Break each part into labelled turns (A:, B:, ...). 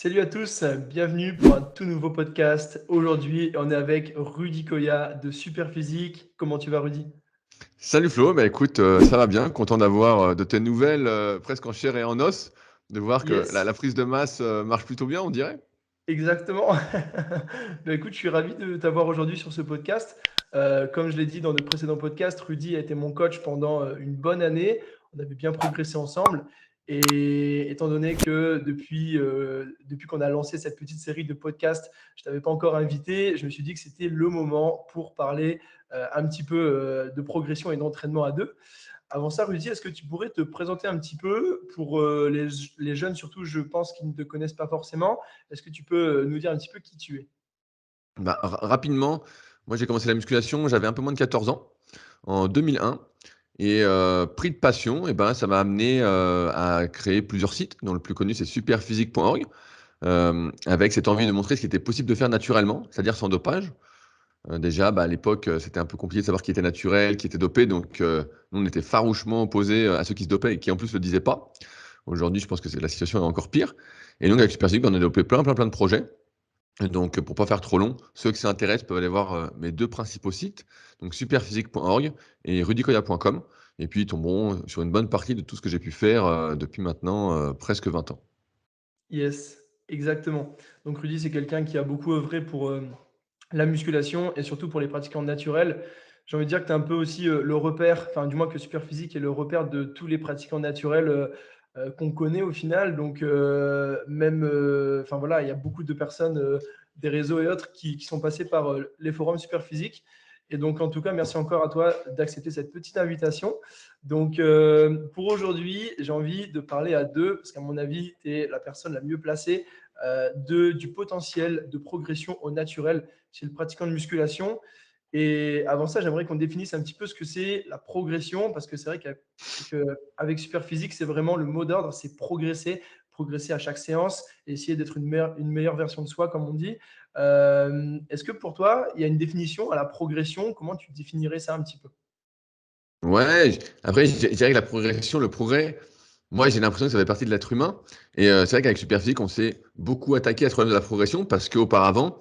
A: Salut à tous, bienvenue pour un tout nouveau podcast. Aujourd'hui, on est avec Rudy Koya de Superphysique. Comment tu vas, Rudy?
B: Salut Flo, bah écoute, ça va bien, content d'avoir de tes nouvelles presque en chair et en os, de voir que la,
A: Yes,
B: la prise de masse marche plutôt bien, on dirait.
A: exactement. Écoute, je suis ravi de t'avoir aujourd'hui sur ce podcast. Comme je l'ai dit dans de précédents podcasts, Rudy a été mon coach pendant une bonne année. On avait bien progressé ensemble. Et étant donné que depuis qu'on a lancé cette petite série de podcasts, je ne t'avais pas encore invité, je me suis dit que c'était le moment pour parler un petit peu de progression et d'entraînement à deux. Avant ça, Rudy, est-ce que tu pourrais te présenter un petit peu pour les jeunes, surtout, je pense, qui ne te connaissent pas forcément. Est-ce que tu peux nous dire un petit peu qui tu es?
B: Bah, rapidement, moi j'ai commencé la musculation, j'avais un peu moins de 14 ans, en 2001, et pris de passion, et ben, ça m'a amené à créer plusieurs sites, dont le plus connu c'est superphysique.org, avec cette envie de montrer ce qui était possible de faire naturellement, c'est-à-dire sans dopage. Déjà, bah, à l'époque, c'était un peu compliqué de savoir qui était naturel, qui était dopé. Donc, nous, on était farouchement opposés à ceux qui se dopaient et qui, en plus, ne le disaient pas. Aujourd'hui, je pense que la situation est encore pire. Et donc, avec Super Physique, on a développé plein de projets. Et donc, pour pas faire trop long, ceux qui s'intéressent peuvent aller voir mes deux principaux sites, donc superphysique.org et rudicoya.com. Et puis, ils tomberont sur une bonne partie de tout ce que j'ai pu faire depuis maintenant presque 20 ans.
A: Yes, exactement. Donc Rudy, c'est quelqu'un qui a beaucoup œuvré pour la musculation et surtout pour les pratiquants naturels. J'ai envie de dire que tu es un peu aussi le repère, enfin du moins que Superphysique est le repère de tous les pratiquants naturels qu'on connaît au final. Donc même, enfin voilà, il y a beaucoup de personnes, des réseaux et autres qui sont passés par les forums Superphysique. Et donc en tout cas, merci encore à toi d'accepter cette petite invitation. Donc pour aujourd'hui, j'ai envie de parler à deux, parce qu'à mon avis, tu es la personne la mieux placée du potentiel de progression au naturel chez le pratiquant de musculation. Et avant ça, j'aimerais qu'on définisse un petit peu ce que c'est la progression, parce que c'est vrai qu'avec Superphysique, c'est vraiment le mot d'ordre, c'est progresser, progresser à chaque séance et essayer d'être une meilleure version de soi, comme on dit. Est-ce que pour toi, il y a une définition à la progression? Comment tu définirais ça un petit peu?
B: Ouais, après, je dirais que la progression, le progrès, moi, j'ai l'impression que ça fait partie de l'être humain. Et c'est vrai qu'avec Superphysique, on s'est beaucoup attaqué à ce problème de la progression parce qu'auparavant,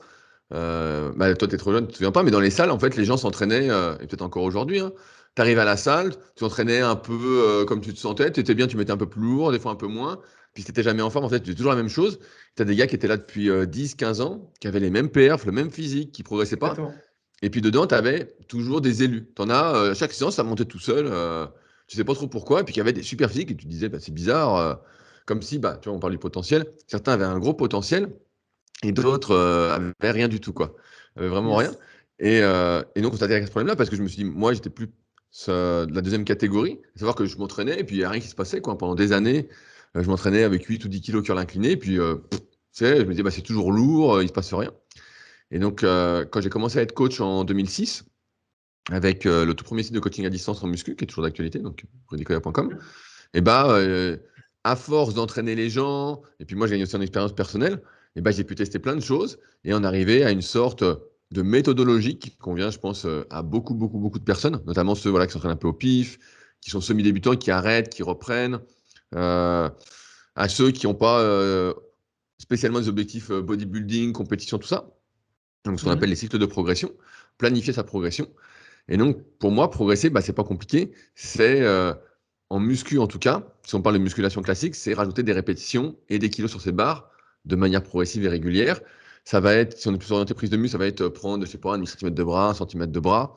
B: bah, toi, tu es trop jeune, tu te souviens pas, mais dans les salles, en fait, les gens s'entraînaient, et peut-être encore aujourd'hui, hein, tu arrives à la salle, tu t'entraînais un peu comme tu te sentais, tu étais bien, tu mettais un peu plus lourd, des fois un peu moins, puis si tu jamais en forme, en fait, tu faisais toujours la même chose. Tu as des gars qui étaient là depuis 10, 15 ans, qui avaient les mêmes perfs, le même physique, qui progressaient pas.
A: Exactement.
B: Et puis dedans, tu avais toujours des élus. Tu en as, chaque séance, ça montait tout seul. Tu sais pas trop pourquoi. Et puis il y avait des super physiques et tu te disais, bah, c'est bizarre. Comme si, bah, tu vois, on parle du potentiel. Certains avaient un gros potentiel et d'autres avaient rien du tout, quoi. Avaient vraiment rien.
A: Yes.
B: Et donc, on s'est attaqué à ce problème-là parce que je me suis dit, moi, j'étais plus de la deuxième catégorie. À savoir que je m'entraînais et puis il n'y a rien qui se passait, quoi. Pendant des années, je m'entraînais avec 8 ou 10 kilos curl incliné. Et puis, tu sais, je me disais, bah, c'est toujours lourd, il se passe rien. Et donc, quand j'ai commencé à être coach en 2006, avec le tout premier site de coaching à distance en muscu, qui est toujours d'actualité, donc rudicoya.com, et bah, à force d'entraîner les gens, et puis moi j'ai gagné aussi en expérience personnelle, et bah, j'ai pu tester plein de choses, et on arrivait à une sorte de méthodologie qui convient, je pense, à beaucoup de personnes, notamment ceux voilà, qui s'entraînent un peu au pif, qui sont semi-débutants, qui arrêtent, qui reprennent, euh, à ceux qui n'ont pas spécialement des objectifs bodybuilding, compétition, tout ça. Donc, ce qu'on appelle les
A: Mhm.
B: cycles de progression, planifier sa progression. Et donc, pour moi, progresser, bah, c'est pas compliqué. C'est en muscu, en tout cas, si on parle de musculation classique, c'est rajouter des répétitions et des kilos sur ses barres de manière progressive et régulière. Ça va être, si on est plus orienté prise de muscle, ça va être prendre, je sais pas, un demi-centimètre de bras, un centimètre de bras.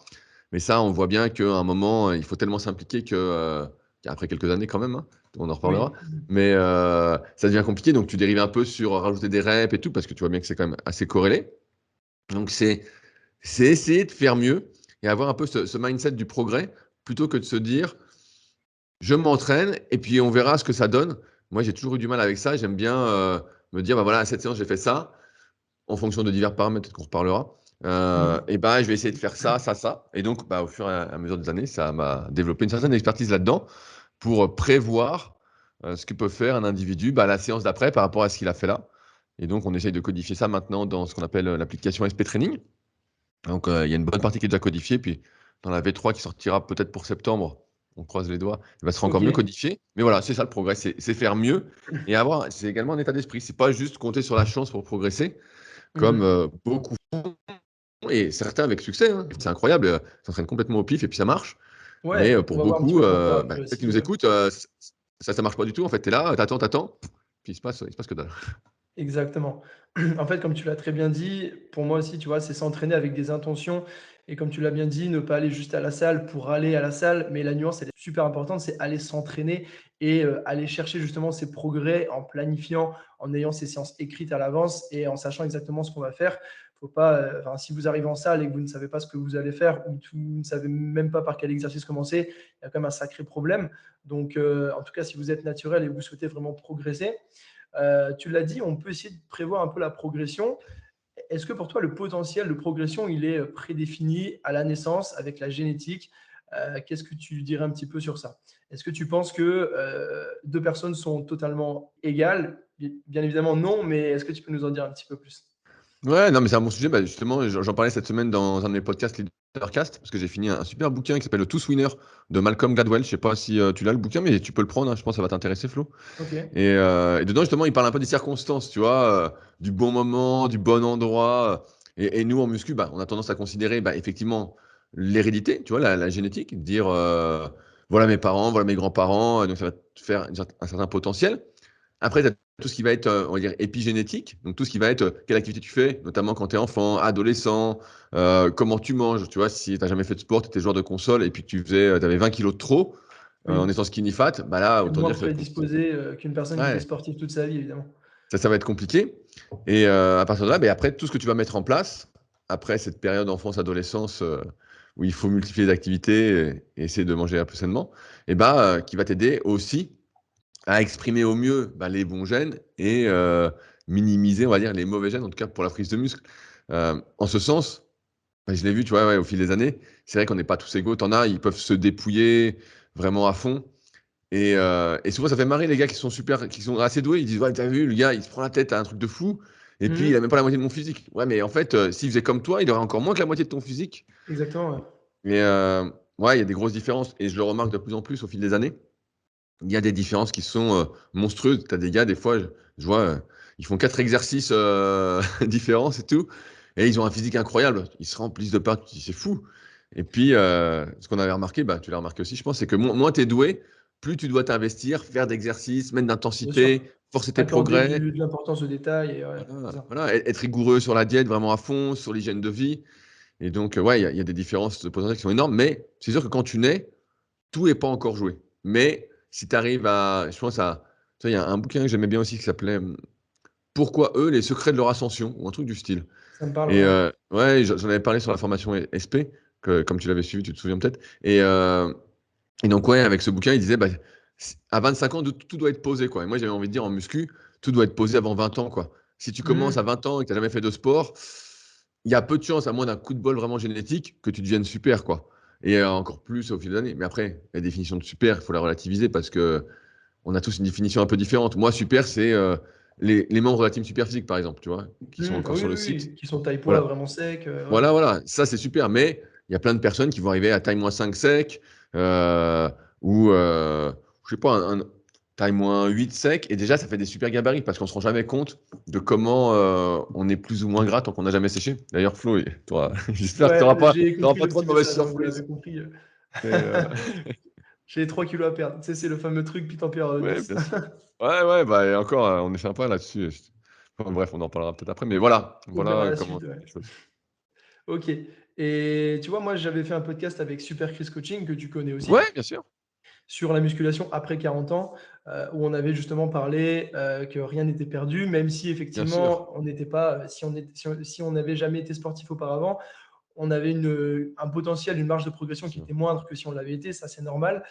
B: Mais ça, on voit bien qu'à un moment, il faut tellement s'impliquer que, après quelques années quand même, hein, on en reparlera,
A: Oui.
B: mais ça devient compliqué. Donc, tu dérives un peu sur rajouter des reps et tout, parce que tu vois bien que c'est quand même assez corrélé. Donc, c'est essayer de faire mieux et avoir un peu ce mindset du progrès plutôt que de se dire je m'entraîne et puis on verra ce que ça donne. Moi, j'ai toujours eu du mal avec ça. J'aime bien me dire bah voilà, à cette séance, j'ai fait ça en fonction de divers paramètres, peut-être qu'on reparlera.
A: Mhm.
B: Et bah, je vais essayer de faire ça, ça, ça. Et donc, bah, au fur et à mesure des années, ça m'a développé une certaine expertise là-dedans pour prévoir ce que peut faire un individu bah, à la séance d'après par rapport à ce qu'il a fait là. Et donc, on essaye de codifier ça maintenant dans ce qu'on appelle l'application SP Training. Donc, il y a une bonne partie qui est déjà codifiée. Puis, dans la V3 qui sortira peut-être pour septembre, on croise les doigts, il va se encore mieux
A: OK.
B: codifier. Mais voilà, c'est ça le progrès, c'est faire mieux et avoir c'est également un état d'esprit. C'est pas juste compter sur la chance pour progresser comme,
A: Mmh.
B: beaucoup font et certains avec succès, hein. C'est incroyable, ils s'entraînent complètement au pif et puis ça marche. Mais,
A: Ouais, on
B: pour
A: va voir un petit
B: beaucoup,
A: peu pourquoi
B: bah,
A: après
B: peut-être qu'ils
A: aussi,
B: nous écoutent, ça marche pas du tout. En fait, tu es là, tu attends, puis il se passe que dalle.
A: Exactement. En fait, comme tu l'as très bien dit, pour moi aussi, tu vois, c'est s'entraîner avec des intentions et comme tu l'as bien dit, ne pas aller juste à la salle pour aller à la salle, mais la nuance, elle est super importante, c'est aller s'entraîner et aller chercher justement ses progrès en planifiant, en ayant ses séances écrites à l'avance et en sachant exactement ce qu'on va faire. Faut pas, enfin, si vous arrivez en salle et que vous ne savez pas ce que vous allez faire ou vous ne savez même pas par quel exercice commencer, il y a quand même un sacré problème. Donc, en tout cas, si vous êtes naturel et vous souhaitez vraiment progresser, tu l'as dit, on peut essayer de prévoir un peu la progression. Est-ce que pour toi, le potentiel de progression, il est prédéfini à la naissance avec la génétique? Qu'est-ce que tu dirais un petit peu sur ça? Est-ce que tu penses que deux personnes sont totalement égales? Bien évidemment, non, mais est-ce que tu peux nous en dire un petit peu plus?
B: Ouais, non, mais c'est un bon sujet. Bah, justement, j'en parlais cette semaine dans un de mes podcasts Leadercast, parce que j'ai fini un super bouquin qui s'appelle Le Tous Winner de Malcolm Gladwell. Je sais pas si tu l'as le bouquin, mais tu peux le prendre, hein, je pense que ça va t'intéresser, Flo.
A: Ok.
B: Et dedans, justement, il parle un peu des circonstances, tu vois, du bon moment, du bon endroit. Et nous, en muscu, bah, on a tendance à considérer bah, effectivement l'hérédité, tu vois, la génétique, dire voilà mes parents, voilà mes grands-parents, donc ça va te faire un certain potentiel. Après, tu as tout ce qui va être, on va dire, épigénétique, donc tout ce qui va être quelle activité tu fais, notamment quand tu es enfant, adolescent, comment tu manges. Tu vois, si tu n'as jamais fait de sport, tu étais joueur de console et puis que tu avais 20 kilos de trop en
A: Oui.
B: étant skinny fat, bah là,
A: Tu es
B: autant
A: moins
B: dire que ça va être compliqué.
A: prédisposé qu'une personne qui était
B: Ouais,
A: sportive toute sa vie, évidemment.
B: ça va être compliqué. Et à partir de là, bah, après, tout ce que tu vas mettre en place, après cette période enfance-adolescence où il faut multiplier les activités et essayer de manger un peu sainement, et bah, qui va t'aider aussi à exprimer au mieux bah, les bons gènes et minimiser, on va dire, les mauvais gènes, en tout cas pour la prise de muscle. En ce sens, bah, je l'ai vu, tu vois, ouais, au fil des années, c'est vrai qu'on n'est pas tous égaux. T'en as, ils peuvent se dépouiller vraiment à fond. Et souvent, ça fait marrer les gars qui sont super, qui sont assez doués. Ils disent, ouais, t'as vu, le gars, il se prend la tête à un truc de fou. Et puis, il a
A: Mhm.
B: même pas la moitié de mon physique. Ouais, mais en fait, s'il faisait comme toi, il aurait encore moins que la moitié de ton physique.
A: Exactement, ouais.
B: Mais ouais, il y a des grosses différences. Et je le remarque de plus en plus au fil des années. Il y a des différences qui sont monstrueuses. Tu as des gars, des fois, je vois, ils font 4 exercices différents, c'est tout. Et ils ont un physique incroyable. Ils se remplissent de partout. Tu dis, c'est fou. Et puis, ce qu'on avait remarqué, bah, tu l'as remarqué aussi, je pense, c'est que moins tu es doué, plus tu dois t'investir, faire d'exercices, mettre
A: Bien sûr.
B: d'intensité, forcer tes
A: Accorder
B: progrès.
A: de l'importance aux détails et ouais, c'est
B: Voilà,
A: ça.
B: voilà, être rigoureux sur la diète, vraiment à fond, sur l'hygiène de vie. Et donc, ouais, il y a des différences de potentiel qui sont énormes. Mais c'est sûr que quand tu nais, tout n'est pas encore joué. Mais si tu arrives à. Je pense à. Tu vois, il y a un bouquin que j'aimais bien aussi qui s'appelait Pourquoi eux, les secrets de leur ascension, ou un truc du style.
A: Ça me parle,
B: Et
A: ouais.
B: ouais, j'en avais parlé sur la formation SP, comme tu l'avais suivi, tu te souviens peut-être. Et donc, ouais, avec ce bouquin, il disait bah, à 25 ans, tout doit être posé, quoi. Et moi, j'avais envie de dire en muscu, tout doit être posé avant 20 ans, quoi. Si tu commences à
A: Mmh.
B: 20 ans et que tu n'as jamais fait de sport, il y a peu de chances, à moins d'un coup de bol vraiment génétique, que tu deviennes super, quoi. Et encore plus au fil des années. Mais après, la définition de super, il faut la relativiser parce que on a tous une définition un peu différente. Moi, super, c'est les membres de la team super physique, par exemple, tu vois, qui sont
A: Mmh.
B: encore
A: Oui,
B: sur le
A: oui,
B: site.
A: oui, qui sont taille poids
B: Voilà,
A: vraiment sec, ouais.
B: voilà, ça c'est super. Mais il y a plein de personnes qui vont arriver à taille moins 5 sec ou, je sais pas, taille moins 8 sec. Et déjà, ça fait des super gabarits parce qu'on se rend jamais compte de comment on est plus ou moins gras tant qu'on n'a jamais séché. D'ailleurs, Flo, j'espère que tu
A: Ouais,
B: n'auras pas,
A: j'ai
B: t'auras
A: compris
B: pas
A: le
B: trop
A: petit
B: de mauvaises
A: message, hein, vous l'avez
B: surprises.
A: compris.
B: Mais,
A: J'ai 3 kilos à perdre. Tu sais, c'est le fameux truc, puis tu en perds,
B: ouais,
A: 10.
B: bien sûr. Ouais, ouais, bah, et encore, on est sympa là-dessus. Enfin, bref, on en parlera peut-être après. Mais voilà,
A: On verra
B: voilà
A: la
B: comment
A: suite, ouais.
B: les choses.
A: OK et tu vois, moi, j'avais fait un podcast avec Super Chris Coaching, que tu connais aussi,
B: Ouais, bien sûr,
A: sur la musculation après 40 ans, où on avait justement parlé, que rien n'était perdu, même si
B: bien sûr.
A: effectivement on n'était pas, si on n'avait jamais été sportif auparavant, on avait un potentiel, une marge de
B: Bien
A: progression qui
B: sûr.
A: était moindre que si on l'avait été, ça c'est normal.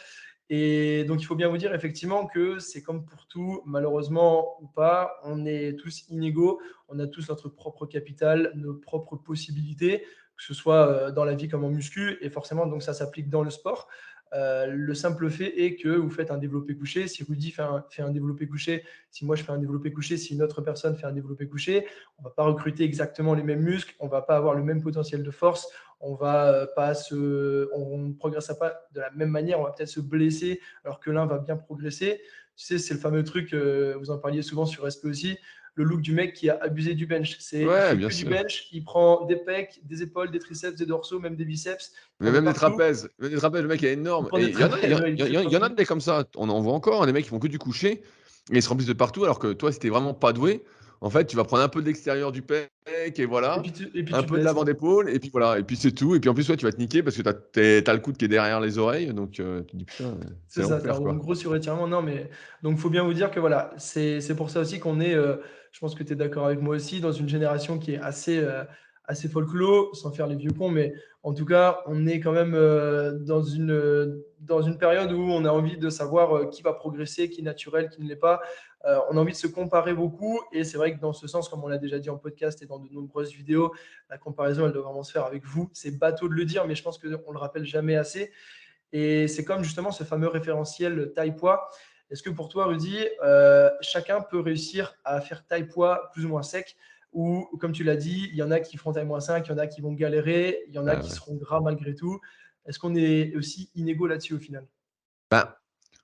A: Et donc il faut bien vous dire effectivement que c'est comme pour tout, malheureusement ou pas, on est tous inégaux, on a tous notre propre capital, nos propres possibilités, que ce soit dans la vie comme en muscu, et forcément donc ça s'applique dans le sport. Le simple fait est que vous faites un développé couché. Si Rudy fait un développé couché, si moi je fais un développé couché, si une autre personne fait un développé couché, on ne va pas recruter exactement les mêmes muscles, on ne va pas avoir le même potentiel de force, on ne progressera pas de la même manière, on va peut-être se blesser alors que l'un va bien progresser. Tu sais, c'est le fameux truc, vous en parliez souvent sur SP aussi, le look du mec qui a abusé du bench. Il
B: Ouais,
A: fait
B: bien
A: que du
B: sûr.
A: bench, il prend des pecs, des épaules, des triceps, des dorsaux, même des biceps, il
B: Mais
A: prend de
B: même
A: partout.
B: des trapèzes, le mec est
A: Il
B: énorme.
A: prend
B: Et
A: des trapèzes, ouais, il est très
B: il y en a
A: pointu.
B: des comme ça. On en voit encore, hein, des mecs qui font que du coucher et ils se remplissent de partout. Alors que toi, si t'es vraiment pas doué, en fait, tu vas prendre un peu de l'extérieur du pec et voilà,
A: Et puis
B: un
A: tu te
B: peu de
A: blesses.
B: l'avant d'épaule et puis voilà. Et puis c'est tout. Et puis en plus, ouais, tu vas te niquer parce que t'as le coude qui est derrière les oreilles. Donc tu te dis putain, c'est
A: C'est ça, tu as
B: l'enfer
A: un
B: quoi.
A: gros surétirement. Non, mais donc il faut bien vous dire que voilà, c'est pour ça aussi qu'on est, je pense que tu es d'accord avec moi aussi, dans une génération qui est assez folklore, sans faire les vieux cons, mais en tout cas, on est quand même dans une période où on a envie de savoir qui va progresser, qui est naturel, qui ne l'est pas. On a envie de se comparer beaucoup, et c'est vrai que dans ce sens, comme on l'a déjà dit en podcast et dans de nombreuses vidéos, la comparaison, elle doit vraiment se faire avec vous. C'est bateau de le dire, mais je pense qu'on ne le rappelle jamais assez. Et c'est comme justement ce fameux référentiel taille-poids. Est-ce que pour toi, Rudy, chacun peut réussir à faire taille-poids plus ou moins sec? Ou, comme tu l'as dit, il y en a qui feront taille-5, il y en a qui vont galérer, il y en a
B: Ah
A: qui
B: ouais.
A: seront gras malgré tout. Est-ce qu'on est aussi inégaux là-dessus au final?
B: Ben,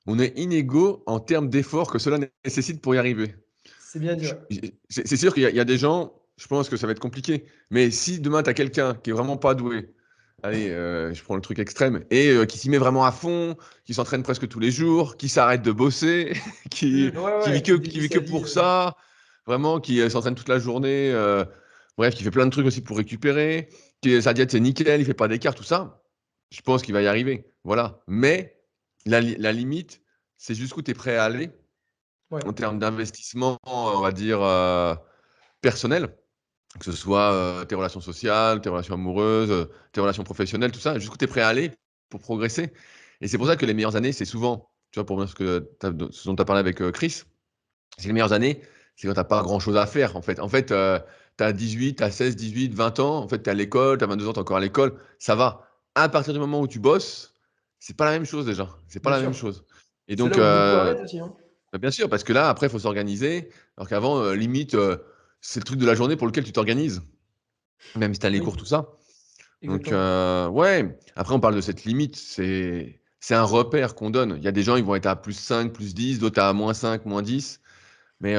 B: on est inégaux en termes d'efforts que cela nécessite pour y arriver.
A: C'est bien dit, ouais.
B: C'est sûr qu'il y a des gens, je pense que ça va être compliqué. Mais si demain, tu as quelqu'un qui est vraiment pas doué, allez, je prends le truc extrême, et qui s'y met vraiment à fond, qui s'entraîne presque tous les jours, qui s'arrête de bosser,
A: Ouais, ouais, qui
B: qui
A: dédie
B: vit que
A: sa vie.
B: pour ça, vraiment, qui s'entraîne toute la journée, bref, qui fait plein de trucs aussi pour récupérer, sa diète c'est nickel, il fait pas d'écart, tout ça, je pense qu'il va y arriver. Voilà. Mais la limite, c'est jusqu'où tu es prêt à aller
A: Ouais,
B: en termes d'investissement, on va dire, personnel, que ce soit tes relations sociales, tes relations amoureuses, tes relations professionnelles, tout ça, jusqu'où tu es prêt à aller pour progresser. Et c'est pour ça que les meilleures années, c'est souvent, tu vois, pour moi, ce dont tu as parlé avec Chris, c'est que les meilleures années, c'est quand tu n'as pas grand-chose à faire, en fait. En fait, tu as 18, tu as 16, 18, 20 ans, en fait, tu es à l'école, tu as 22 ans, tu es encore à l'école, ça va. À partir du moment où tu bosses, c'est pas la même chose déjà. C'est pas
A: bien
B: la même
A: sûr.
B: chose. Et
A: C'est
B: donc,
A: là où beaucoup arrêtent aussi, hein.
B: bah, bien sûr, parce que là, après, il faut s'organiser. Alors qu'avant, limite, c'est le truc de la journée pour lequel tu t'organises, même si tu as les
A: Oui,
B: cours, tout ça. Donc,
A: exactement.
B: ouais, après, on parle de cette limite. C'est un repère qu'on donne. Il y a des gens, ils vont être à plus 5, plus 10, d'autres à moins 5, moins 10. Mais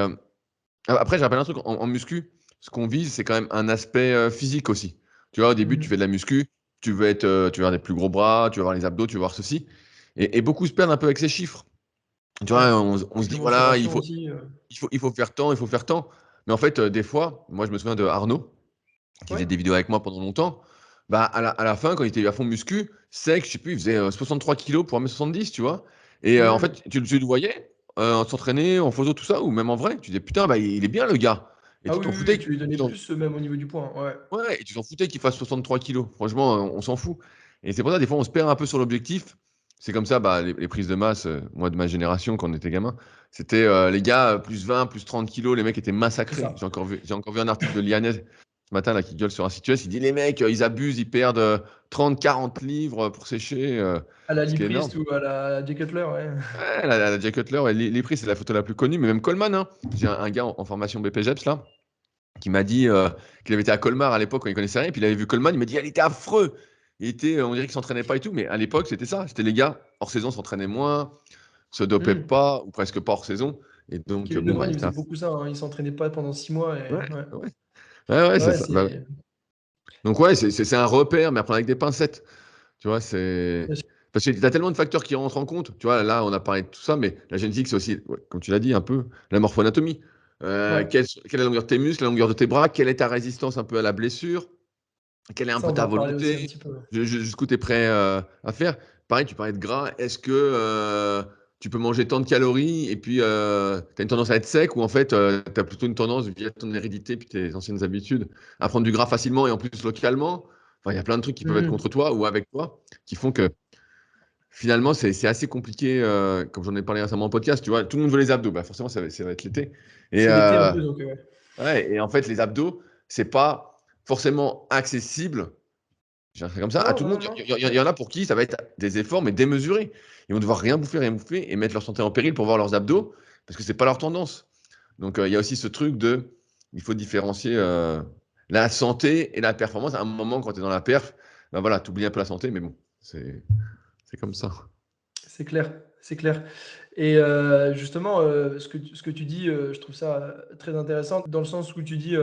B: après, je rappelle un truc en muscu, ce qu'on vise, c'est quand même un aspect physique aussi. Tu vois, au début, tu fais
A: Mhm.
B: de la muscu, tu veux avoir des plus gros bras, tu veux avoir les abdos, tu veux voir ceci. Et beaucoup se perdent un peu avec ces chiffres. Tu
A: Ouais.
B: vois, on se
A: Avec
B: dit,
A: les
B: voilà,
A: mensurations aussi.
B: il faut faire tant, il faut faire tant. Mais en fait, des fois, moi, je me souviens de Arnaud, qui faisait
A: Ouais.
B: des vidéos avec moi pendant longtemps. Bah, à la fin, quand il était à fond muscu, sec, je sais plus, il faisait 63 kilos pour 1m70, tu vois. Et en
A: Mhm.
B: fait, tu le voyais s'entraîner en photo, tout ça, ou même en vrai. Tu disais, putain, bah, il est bien le gars. Et
A: Ah
B: tu
A: oui,
B: t'en
A: oui, oui,
B: foutais.
A: tu lui donnais plus même au niveau du poids, hein, ouais.
B: Ouais, et tu t'en foutais qu'il fasse 63 kilos. Franchement, on s'en fout. Et c'est pour ça, des fois, on se perd un peu sur l'objectif. C'est comme ça, bah, les prises de masse, moi, de ma génération, quand on était gamin, c'était les gars, plus 20, plus 30 kilos, les mecs étaient
A: C'est
B: massacrés.
A: ça.
B: J'ai encore vu un article de Lianez ce matin, là, qui gueule sur un site US. Il dit, les mecs, ils abusent, ils perdent 30, 40 livres pour sécher,
A: À la
B: ce qui est énorme.
A: Liprist ou à la Jay Cutler, ouais.
B: Ouais, la Jay Cutler, ouais, les prix, c'est la photo la plus connue, mais même Coleman, hein. J'ai un gars en formation BPGEPS, là, qui m'a dit qu'il avait été à Colmar à l'époque quand il connaissait rien, puis il avait vu Coleman, il m'a dit, il était affreux. Il était, on dirait qu'il s'entraînait pas et tout, mais à l'époque, c'était ça. C'était les gars, hors saison, s'entraînaient moins, se dopaient
A: Hmm.
B: pas, ou presque pas hors saison. Et donc,
A: Kevin De
B: bon, bah,
A: Bruyne, il
B: c'était
A: faisait beaucoup ça, hein. Il s'entraînait pas pendant 6 mois et
B: ouais,
A: ouais.
B: ouais, ouais, c'est
A: Ouais,
B: ça. Bah,
A: c'est
B: donc, ouais, c'est un repère, mais à prendre avec des pincettes. Tu vois,
A: bien sûr.
B: parce que tu as tellement de facteurs qui rentrent en compte. Tu vois, là, on a parlé de tout ça, mais la génétique, c'est aussi, ouais, comme tu l'as dit, un peu la morphoanatomie.
A: Ouais.
B: Quelle est la longueur de tes muscles, la longueur de tes bras, quelle est ta résistance un peu à la blessure, quelle est un
A: Ça,
B: peu
A: on va
B: ta
A: en parler aussi un
B: volonté,
A: petit peu.
B: jusqu'où tu es prêt à faire. Pareil, tu parlais de gras. Est-ce que tu peux manger tant de calories et puis tu as une tendance à être sec ou en fait tu as plutôt une tendance via ton hérédité puis tes anciennes habitudes à prendre du gras facilement et en plus localement? Enfin, il y a plein de trucs qui peuvent être
A: Hmm.
B: contre toi ou avec toi qui font que finalement c'est assez compliqué. Comme j'en ai parlé récemment en podcast, tu vois, tout le monde veut les abdos. Bah, forcément, ça va être l'été. Et,
A: C'est l'été en plus, donc ouais.
B: ouais, et en fait, les abdos, c'est pas forcément accessible Je dirais ça comme ça. À
A: Non,
B: tout le
A: non,
B: monde,
A: non.
B: il y en a pour qui ça va être des efforts, mais démesurés. Ils vont devoir rien bouffer et mettre leur santé en péril pour voir leurs abdos, parce que c'est pas leur tendance. Donc, il y a aussi ce truc de, il faut différencier la santé et la performance. À un moment, quand tu es dans la perf, ben voilà, tu oublies un peu la santé, mais bon, c'est comme ça.
A: C'est clair, c'est clair. Et justement, ce que tu dis, je trouve ça très intéressant dans le sens où tu dis,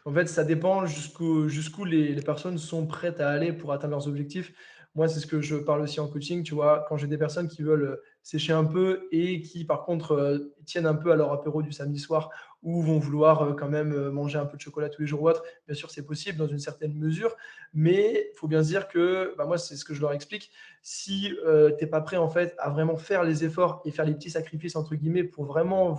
A: en fait, ça dépend jusqu'où les personnes sont prêtes à aller pour atteindre leurs objectifs. Moi, c'est ce que je parle aussi en coaching, tu vois, quand j'ai des personnes qui veulent sécher un peu et qui, par contre, tiennent un peu à leur apéro du samedi soir ou vont vouloir quand même manger un peu de chocolat tous les jours ou autre, bien sûr, c'est possible dans une certaine mesure, mais il faut bien se dire que, bah, moi, c'est ce que je leur explique, si tu n'es pas prêt en fait à vraiment faire les efforts et faire les petits sacrifices entre guillemets pour vraiment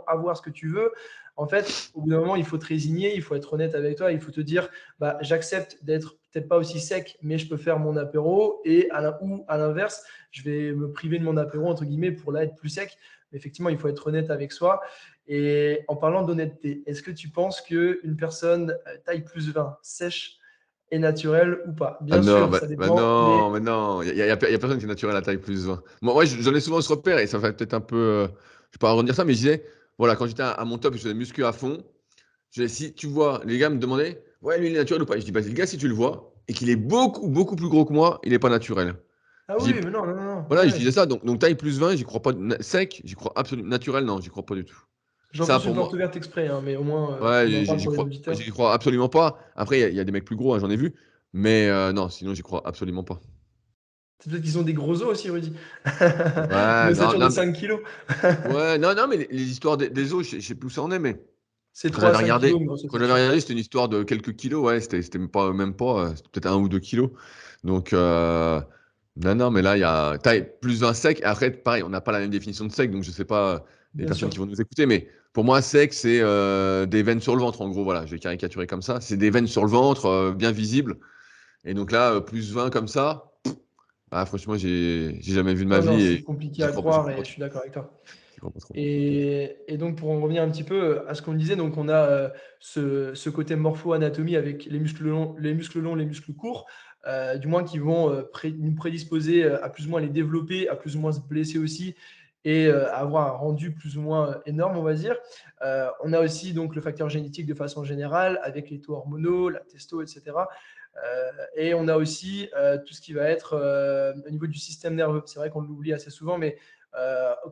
A: avoir ce que tu veux, en fait, au bout d'un moment, il faut te résigner, il faut être honnête avec toi, il faut te dire, bah, j'accepte d'être peut-être pas aussi sec, mais je peux faire mon apéro ou à l'inverse, je vais me priver de mon apéro entre guillemets pour là être plus sec. Mais effectivement, il faut être honnête avec soi. Et en parlant d'honnêteté, est-ce que tu penses qu'une personne taille plus 20 sèche est naturelle ou pas?
B: Ah
A: Bien
B: non,
A: sûr, ça dépend,
B: non,
A: mais
B: mais non, il y a personne qui est naturel à la taille plus 20. Moi, j'en ai souvent ce repère et ça fait peut-être un peu. Je vais pas redire ça, mais je disais, voilà, quand j'étais à mon top, je faisais muscu à fond. Si tu vois, les gars me demandaient, ouais, lui, il est naturel ou pas? Je dis, bah, le gars, si tu le vois et qu'il est beaucoup plus gros que moi, il n'est pas naturel.
A: ah
B: Je
A: oui,
B: dis,
A: mais non, non, non, non,
B: voilà, je
A: ouais.
B: disais ça. Donc taille plus 20, j'y crois pas. Sec, j'y crois absolument. Naturel, non, j'y crois pas du tout.
A: J'en
B: Ça,
A: pousse une
B: pour
A: porte
B: moi,
A: ouverte exprès, hein, mais au moins,
B: ouais,
A: on en parle pour les
B: j'y
A: auditeurs.
B: crois absolument pas. Après, il y a des mecs plus gros, hein, j'en ai vu. Mais non, sinon, j'y crois absolument pas.
A: C'est peut-être qu'ils ont des gros os aussi, Rudy. Une
B: Ouais, non,
A: ossature de
B: non,
A: 5 kilos.
B: ouais, non, non, mais les histoires des os, je sais plus où ça en est, mais
A: C'est
B: quand
A: 3 à
B: j'avais
A: 5 kilos,
B: regardé,
A: une grosse
B: quand j'avais
A: ossature.
B: regardé, c'était une histoire de quelques kilos, ouais, c'était même pas, c'était peut-être 1 ou 2 kilos. Donc, non, non, mais là, il y a taille plus un sec. Après, pareil, on n'a pas la même définition de sec, donc je sais pas les
A: Bien
B: personnes
A: sûr.
B: qui vont nous écouter, mais pour moi, sec, c'est des veines sur le ventre, en gros, voilà, je vais caricaturer comme ça. C'est des veines sur le ventre, bien visibles. Et donc là, plus 20 comme ça, ah, franchement, j'ai jamais vu de ma
A: Non, non,
B: vie
A: c'est
B: et
A: compliqué
B: j'y
A: à
B: crois, j'y
A: croire
B: crois pas
A: et je
B: trop.
A: suis d'accord avec toi.
B: J'y crois pas trop.
A: Et donc, pour en revenir un petit peu à ce qu'on disait, donc on a ce côté morpho-anatomie avec les muscles courts, du moins qui vont nous prédisposer à plus ou moins les développer, à plus ou moins se blesser aussi et à avoir un rendu plus ou moins énorme, on va dire. On a aussi donc le facteur génétique de façon générale avec les taux hormonaux, la testo, etc. Et on a aussi tout ce qui va être au niveau du système nerveux. C'est vrai qu'on l'oublie assez souvent, mais